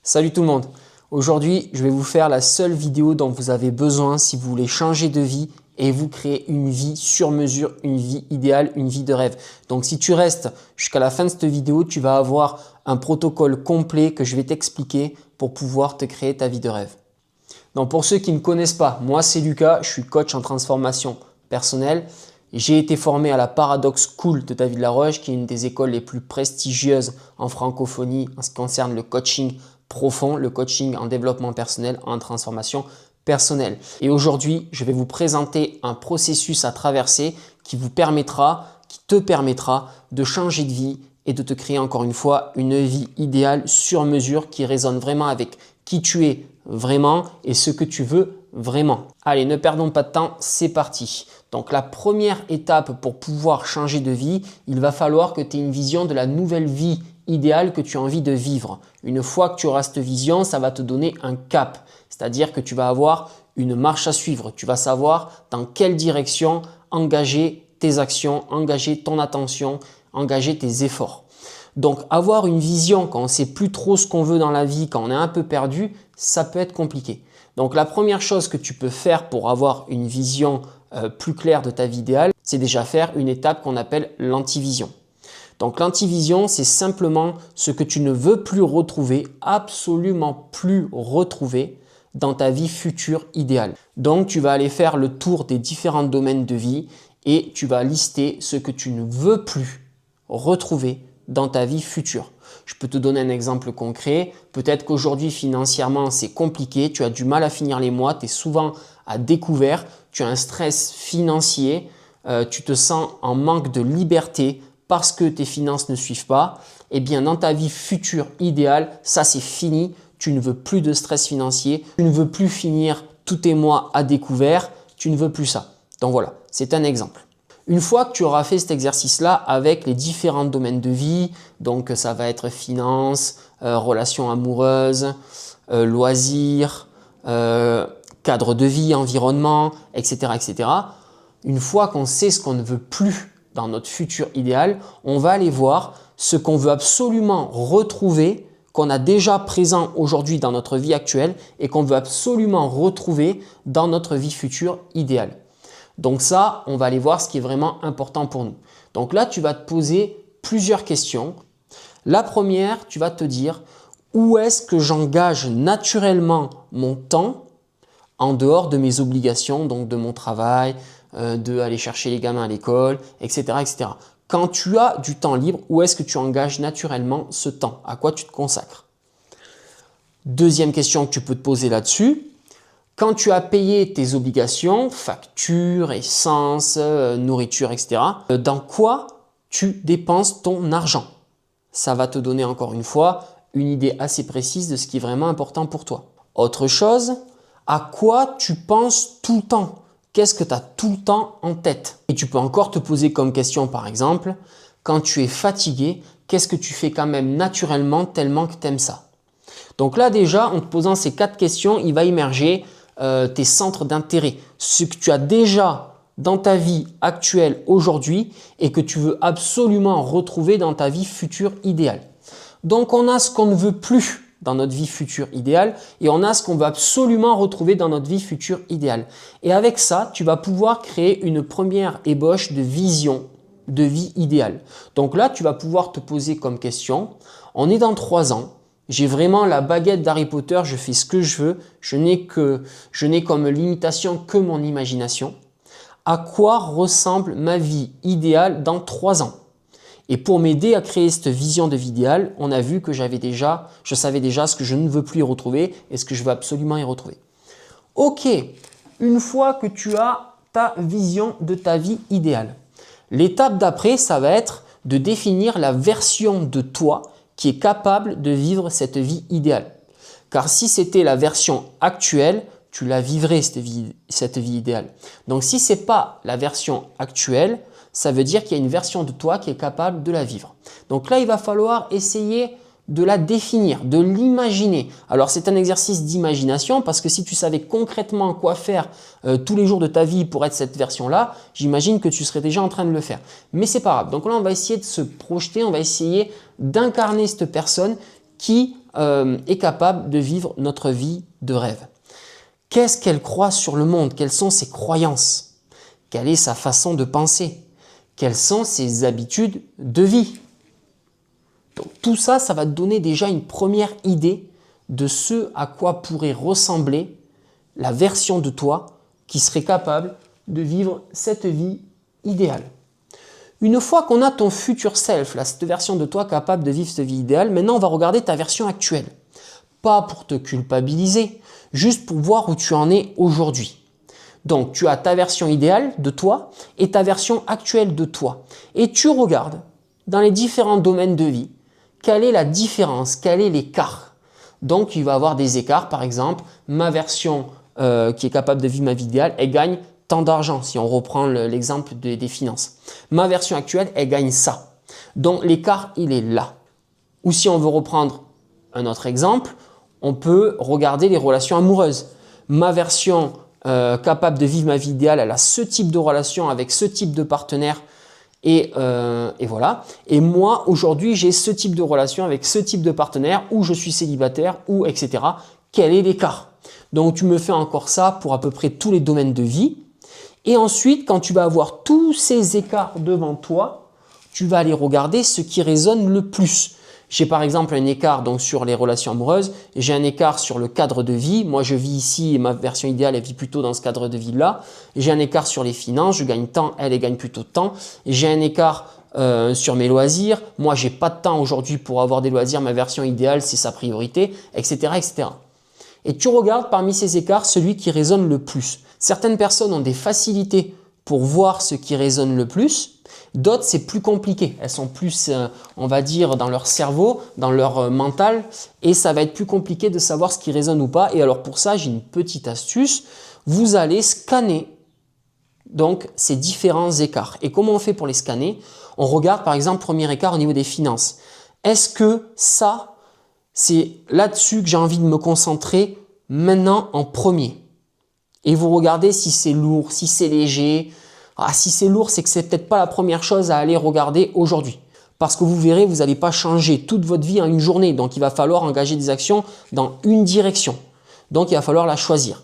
Salut tout le monde! Aujourd'hui, je vais vous faire la seule vidéo dont vous avez besoin si vous voulez changer de vie et vous créer une vie sur mesure, une vie idéale, une vie de rêve. Donc si tu restes jusqu'à la fin de cette vidéo, tu vas avoir un protocole complet que je vais t'expliquer pour pouvoir te créer ta vie de rêve. Donc pour ceux qui ne me connaissent pas, moi c'est Lucas, je suis coach en transformation personnelle. J'ai été formé à la Paradox School de David Laroche, qui est une des écoles les plus prestigieuses en francophonie en ce qui concerne le coaching profond, le coaching en développement personnel, en transformation personnelle. Et aujourd'hui, je vais vous présenter un processus à traverser qui te permettra de changer de vie et de te créer encore une fois une vie idéale sur mesure qui résonne vraiment avec qui tu es vraiment et ce que tu veux vraiment. Allez, ne perdons pas de temps, c'est parti. Donc la première étape pour pouvoir changer de vie, il va falloir que tu aies une vision de la nouvelle vie idéale que tu as envie de vivre. Une fois que tu auras cette vision, ça va te donner un cap. C'est-à-dire que tu vas avoir une marche à suivre. Tu vas savoir dans quelle direction engager tes actions, engager ton attention, engager tes efforts. Donc avoir une vision quand on ne sait plus trop ce qu'on veut dans la vie, quand on est un peu perdu, ça peut être compliqué. Donc la première chose que tu peux faire pour avoir une vision plus claire de ta vie idéale, c'est déjà faire une étape qu'on appelle l'antivision. Donc l'antivision, c'est simplement ce que tu ne veux plus retrouver, absolument plus retrouver dans ta vie future idéale. Donc tu vas aller faire le tour des différents domaines de vie et tu vas lister ce que tu ne veux plus retrouver dans ta vie future. Je peux te donner un exemple concret. Peut-être qu'aujourd'hui, financièrement, c'est compliqué. Tu as du mal à finir les mois. Tu es souvent à découvert. Tu as un stress financier. Tu te sens en manque de liberté parce que tes finances ne suivent pas. Eh bien, dans ta vie future idéale, ça c'est fini. Tu ne veux plus de stress financier. Tu ne veux plus finir tous tes mois à découvert. Tu ne veux plus ça. Donc voilà, c'est un exemple. Une fois que tu auras fait cet exercice-là avec les différents domaines de vie, donc ça va être finances, relations amoureuses, loisirs, cadre de vie, environnement, etc., etc. Une fois qu'on sait ce qu'on ne veut plus dans notre futur idéal, on va aller voir ce qu'on veut absolument retrouver, qu'on a déjà présent aujourd'hui dans notre vie actuelle et qu'on veut absolument retrouver dans notre vie future idéale. Donc ça, on va aller voir ce qui est vraiment important pour nous. Donc là, tu vas te poser plusieurs questions. La première, tu vas te dire où est-ce que j'engage naturellement mon temps en dehors de mes obligations, donc de mon travail, d'aller chercher les gamins à l'école, etc., etc. Quand tu as du temps libre, où est-ce que tu engages naturellement ce temps? À quoi tu te consacres? Deuxième question que tu peux te poser là-dessus. Quand tu as payé tes obligations, factures, essence, nourriture, etc., dans quoi tu dépenses ton argent? Ça va te donner encore une fois une idée assez précise de ce qui est vraiment important pour toi. Autre chose, à quoi tu penses tout le temps? Qu'est-ce que tu as tout le temps en tête? Et tu peux encore te poser comme question par exemple, quand tu es fatigué, qu'est-ce que tu fais quand même naturellement tellement que tu aimes ça? Donc là déjà, en te posant ces 4 questions, il va émerger tes centres d'intérêt, ce que tu as déjà dans ta vie actuelle aujourd'hui et que tu veux absolument retrouver dans ta vie future idéale. Donc on a ce qu'on ne veut plus dans notre vie future idéale et on a ce qu'on veut absolument retrouver dans notre vie future idéale. Et avec ça, tu vas pouvoir créer une première ébauche de vision de vie idéale. Donc là, tu vas pouvoir te poser comme question, on est dans 3 ans. J'ai vraiment la baguette d'Harry Potter, je fais ce que je veux, je n'ai comme limitation que mon imagination. À quoi ressemble ma vie idéale dans 3 ans? Et pour m'aider à créer cette vision de vie idéale, on a vu que je savais déjà ce que je ne veux plus y retrouver et ce que je veux absolument y retrouver. Ok, une fois que tu as ta vision de ta vie idéale, l'étape d'après, ça va être de définir la version de toi qui est capable de vivre cette vie idéale. Car si c'était la version actuelle, tu la vivrais cette vie idéale. Donc si ce n'est pas la version actuelle, ça veut dire qu'il y a une version de toi qui est capable de la vivre. Donc là, il va falloir essayer de la définir, de l'imaginer. Alors c'est un exercice d'imagination parce que si tu savais concrètement quoi faire tous les jours de ta vie pour être cette version-là, j'imagine que tu serais déjà en train de le faire. Mais c'est pas grave. Donc là, on va essayer de se projeter, on va essayer d'incarner cette personne qui est capable de vivre notre vie de rêve? Qu'est-ce qu'elle croit sur le monde? Quelles sont ses croyances? Quelle est sa façon de penser? Quelles sont ses habitudes de vie? Donc, tout ça, ça va te donner déjà une première idée de ce à quoi pourrait ressembler la version de toi qui serait capable de vivre cette vie idéale. Une fois qu'on a ton futur self, là, cette version de toi capable de vivre cette vie idéale, maintenant on va regarder ta version actuelle. Pas pour te culpabiliser, juste pour voir où tu en es aujourd'hui. Donc tu as ta version idéale de toi et ta version actuelle de toi. Et tu regardes dans les différents domaines de vie, quelle est la différence, quel est l'écart. Donc il va y avoir des écarts, par exemple, ma version qui est capable de vivre ma vie idéale, elle gagne tant d'argent, si on reprend l'exemple des finances. Ma version actuelle, elle gagne ça. Donc l'écart, il est là. Ou si on veut reprendre un autre exemple, on peut regarder les relations amoureuses. Ma version capable de vivre ma vie idéale, elle a ce type de relation avec ce type de partenaire et voilà. Et moi, aujourd'hui, j'ai ce type de relation avec ce type de partenaire où je suis célibataire ou etc. Quel est l'écart? Donc, tu me fais encore ça pour à peu près tous les domaines de vie. Et ensuite, quand tu vas avoir tous ces écarts devant toi, tu vas aller regarder ce qui résonne le plus. J'ai par exemple un écart donc sur les relations amoureuses, j'ai un écart sur le cadre de vie. Moi, je vis ici et ma version idéale, elle vit plutôt dans ce cadre de vie-là. J'ai un écart sur les finances, je gagne tant, elle gagne plutôt tant. J'ai un écart sur mes loisirs. Moi, j'ai pas de temps aujourd'hui pour avoir des loisirs. Ma version idéale, c'est sa priorité, etc., etc. Et tu regardes parmi ces écarts celui qui résonne le plus. Certaines personnes ont des facilités pour voir ce qui résonne le plus. D'autres, c'est plus compliqué. Elles sont plus, on va dire, dans leur cerveau, dans leur mental. Et ça va être plus compliqué de savoir ce qui résonne ou pas. Et alors pour ça, j'ai une petite astuce. Vous allez scanner donc ces différents écarts. Et comment on fait pour les scanner? On regarde par exemple, premier écart au niveau des finances. Est-ce que ça, c'est là-dessus que j'ai envie de me concentrer maintenant en premier? Et vous regardez si c'est lourd, si c'est léger. Ah, si c'est lourd, c'est que c'est peut-être pas la première chose à aller regarder aujourd'hui. Parce que vous verrez, vous n'allez pas changer toute votre vie en une journée. Donc, il va falloir engager des actions dans une direction. Donc, il va falloir la choisir.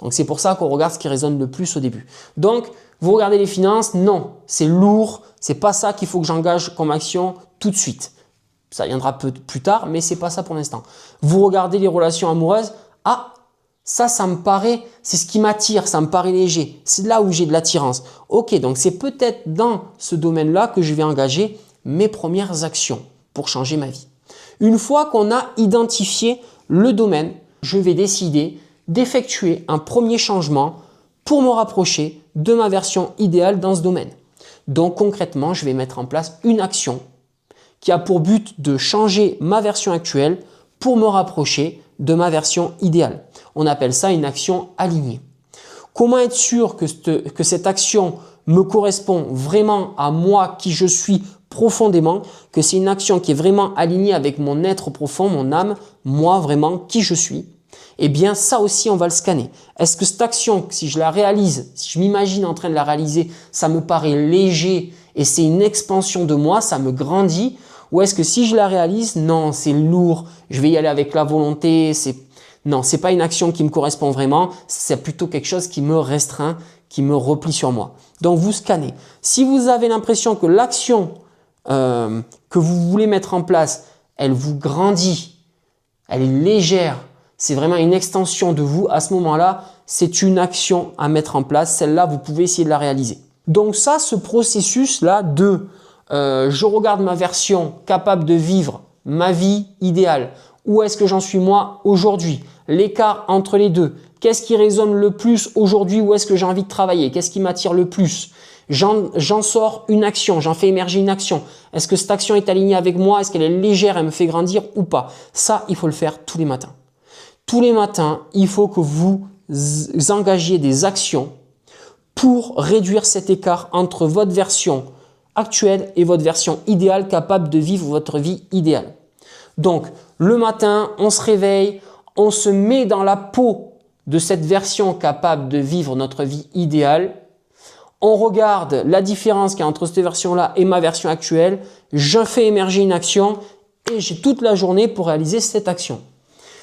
Donc, c'est pour ça qu'on regarde ce qui résonne le plus au début. Donc, vous regardez les finances. Non, c'est lourd. C'est pas ça qu'il faut que j'engage comme action tout de suite. Ça viendra plus tard, mais c'est pas ça pour l'instant. Vous regardez les relations amoureuses. Ah, ça me paraît, c'est ce qui m'attire, ça me paraît léger. C'est là où j'ai de l'attirance. Ok, donc c'est peut-être dans ce domaine-là que je vais engager mes premières actions pour changer ma vie. Une fois qu'on a identifié le domaine, je vais décider d'effectuer un premier changement pour me rapprocher de ma version idéale dans ce domaine. Donc concrètement, je vais mettre en place une action qui a pour but de changer ma version actuelle pour me rapprocher de ma version idéale. On appelle ça une action alignée. Comment être sûr que cette action me correspond vraiment à moi qui je suis profondément, que c'est une action qui est vraiment alignée avec mon être profond, mon âme, moi vraiment qui je suis? Eh bien ça aussi on va le scanner. Est-ce que cette action, si je la réalise, si je m'imagine en train de la réaliser, ça me paraît léger et c'est une expansion de moi, ça me grandit? Ou est-ce que si je la réalise, non, c'est lourd, je vais y aller avec la volonté, non, c'est pas une action qui me correspond vraiment, c'est plutôt quelque chose qui me restreint, qui me replie sur moi. Donc vous scannez. Si vous avez l'impression que l'action que vous voulez mettre en place, elle vous grandit, elle est légère, c'est vraiment une extension de vous, à ce moment-là, c'est une action à mettre en place. Celle-là, vous pouvez essayer de la réaliser. Donc ça, ce processus-là de je regarde ma version capable de vivre ma vie idéale. Où est-ce que j'en suis moi aujourd'hui? L'écart entre les deux. Qu'est-ce qui résonne le plus aujourd'hui? Où est-ce que j'ai envie de travailler? Qu'est-ce qui m'attire le plus? J'en sors une action, j'en fais émerger une action. Est-ce que cette action est alignée avec moi? Est-ce qu'elle est légère? Elle me fait grandir ou pas? Ça, il faut le faire tous les matins. Tous les matins, il faut que vous engagiez des actions pour réduire cet écart entre votre version actuelle et votre version idéale capable de vivre votre vie idéale. Donc, le matin, on se réveille, on se met dans la peau de cette version capable de vivre notre vie idéale. On regarde la différence qu'il y a entre cette version-là et ma version actuelle. Je fais émerger une action et j'ai toute la journée pour réaliser cette action.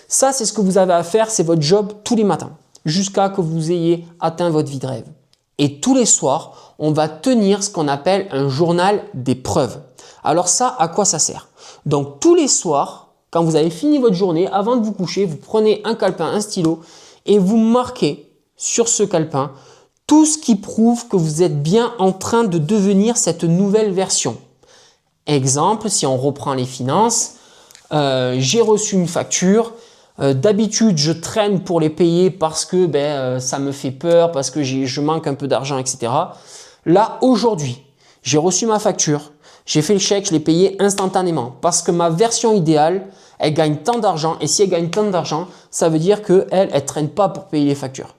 Ça, c'est ce que vous avez à faire, c'est votre job tous les matins, jusqu'à que vous ayez atteint votre vie de rêve. Et tous les soirs, on va tenir ce qu'on appelle un journal d'épreuves. Alors ça, à quoi ça sert? Donc tous les soirs, quand vous avez fini votre journée, avant de vous coucher, vous prenez un calepin, un stylo et vous marquez sur ce calepin tout ce qui prouve que vous êtes bien en train de devenir cette nouvelle version. Exemple, si on reprend les finances, j'ai reçu une facture. D'habitude, je traîne pour les payer parce que ça me fait peur, parce que je manque un peu d'argent, etc. Là, aujourd'hui, j'ai reçu ma facture, j'ai fait le chèque, je l'ai payé instantanément parce que ma version idéale, elle gagne tant d'argent et si elle gagne tant d'argent, ça veut dire qu'elle ne traîne pas pour payer les factures.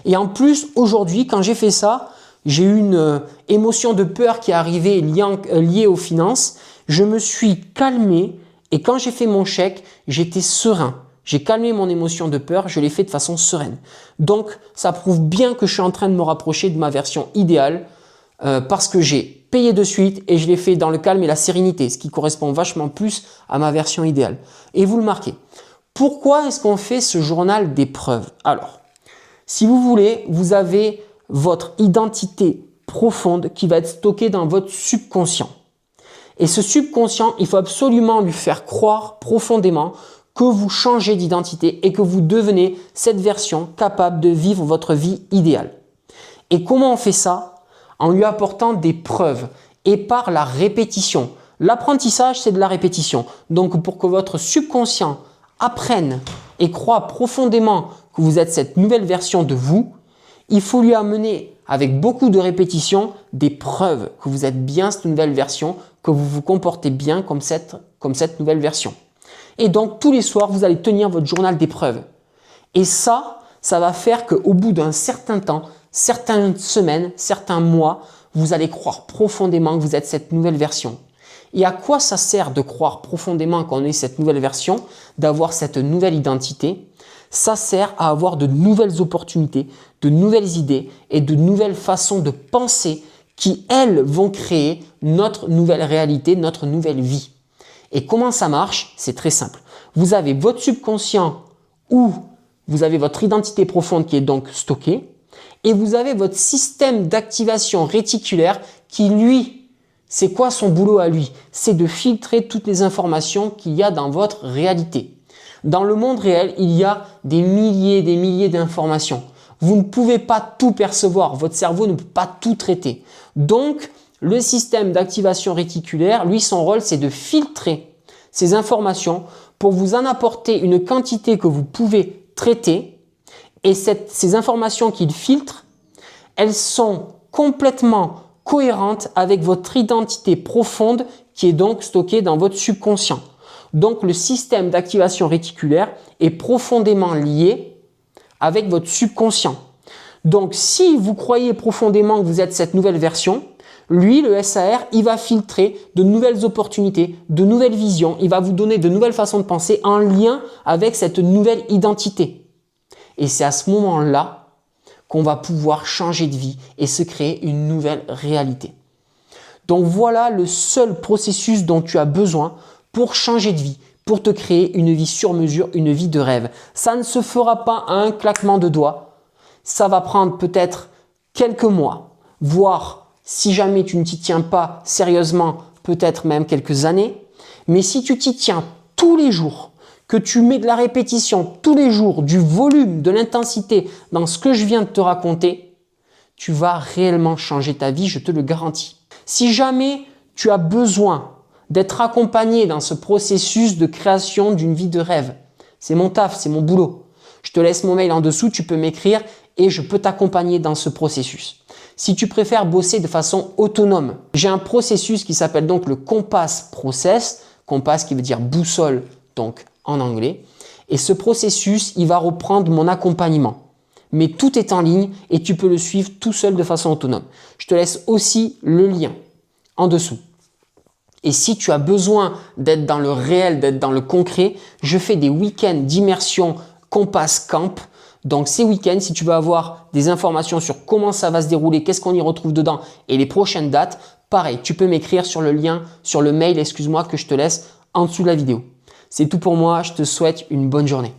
Et en plus, aujourd'hui, quand j'ai fait ça, j'ai eu une émotion de peur qui est arrivée liée aux finances. Je me suis calmé et quand j'ai fait mon chèque, j'étais serein. J'ai calmé mon émotion de peur, je l'ai fait de façon sereine. Donc, ça prouve bien que je suis en train de me rapprocher de ma version idéale parce que j'ai payé de suite et je l'ai fait dans le calme et la sérénité, ce qui correspond vachement plus à ma version idéale. Et vous le marquez. Pourquoi est-ce qu'on fait ce journal d'épreuves? Alors, si vous voulez, vous avez votre identité profonde qui va être stockée dans votre subconscient. Et ce subconscient, il faut absolument lui faire croire profondément que vous changez d'identité et que vous devenez cette version capable de vivre votre vie idéale. Et comment on fait ça? En lui apportant des preuves et par la répétition. L'apprentissage, c'est de la répétition. Donc, pour que votre subconscient apprenne et croit profondément que vous êtes cette nouvelle version de vous, il faut lui amener avec beaucoup de répétitions des preuves que vous êtes bien cette nouvelle version, que vous vous comportez bien comme cette nouvelle version. Et donc, tous les soirs, vous allez tenir votre journal d'épreuves. Et ça va faire qu'au bout d'un certain temps, certaines semaines, certains mois, vous allez croire profondément que vous êtes cette nouvelle version. Et à quoi ça sert de croire profondément qu'on est cette nouvelle version, d'avoir cette nouvelle identité? Ça sert à avoir de nouvelles opportunités, de nouvelles idées et de nouvelles façons de penser qui, elles, vont créer notre nouvelle réalité, notre nouvelle vie. Et comment ça marche? C'est très simple. Vous avez votre subconscient où vous avez votre identité profonde qui est donc stockée et vous avez votre système d'activation réticulaire qui, lui, c'est quoi son boulot à lui? C'est de filtrer toutes les informations qu'il y a dans votre réalité. Dans le monde réel, il y a des milliers d'informations. Vous ne pouvez pas tout percevoir. Votre cerveau ne peut pas tout traiter. Donc, le système d'activation réticulaire, lui, son rôle, c'est de filtrer ces informations pour vous en apporter une quantité que vous pouvez traiter. Et ces informations qu'il filtre, elles sont complètement cohérentes avec votre identité profonde qui est donc stockée dans votre subconscient. Donc, le système d'activation réticulaire est profondément lié avec votre subconscient. Donc, si vous croyez profondément que vous êtes cette nouvelle version, lui, le SAR, il va filtrer de nouvelles opportunités, de nouvelles visions. Il va vous donner de nouvelles façons de penser en lien avec cette nouvelle identité. Et c'est à ce moment-là qu'on va pouvoir changer de vie et se créer une nouvelle réalité. Donc, voilà le seul processus dont tu as besoin pour changer de vie, pour te créer une vie sur mesure, une vie de rêve. Ça ne se fera pas à un claquement de doigts. Ça va prendre peut-être quelques mois, voire si jamais tu ne t'y tiens pas sérieusement, peut-être même quelques années. Mais si tu t'y tiens tous les jours, que tu mets de la répétition tous les jours, du volume, de l'intensité dans ce que je viens de te raconter, tu vas réellement changer ta vie, je te le garantis. Si jamais tu as besoin d'être accompagné dans ce processus de création d'une vie de rêve, c'est mon taf, c'est mon boulot. Je te laisse mon mail en dessous, tu peux m'écrire et je peux t'accompagner dans ce processus. Si tu préfères bosser de façon autonome, j'ai un processus qui s'appelle donc le Compass Process, Compass qui veut dire boussole donc en anglais. Et ce processus, il va reprendre mon accompagnement. Mais tout est en ligne et tu peux le suivre tout seul de façon autonome. Je te laisse aussi le lien en dessous. Et si tu as besoin d'être dans le réel, d'être dans le concret, je fais des week-ends d'immersion Compass Camp. Donc ces week-ends, si tu veux avoir des informations sur comment ça va se dérouler, qu'est-ce qu'on y retrouve dedans et les prochaines dates, pareil, tu peux m'écrire sur le lien, sur le mail, excuse-moi, que je te laisse en dessous de la vidéo. C'est tout pour moi, je te souhaite une bonne journée.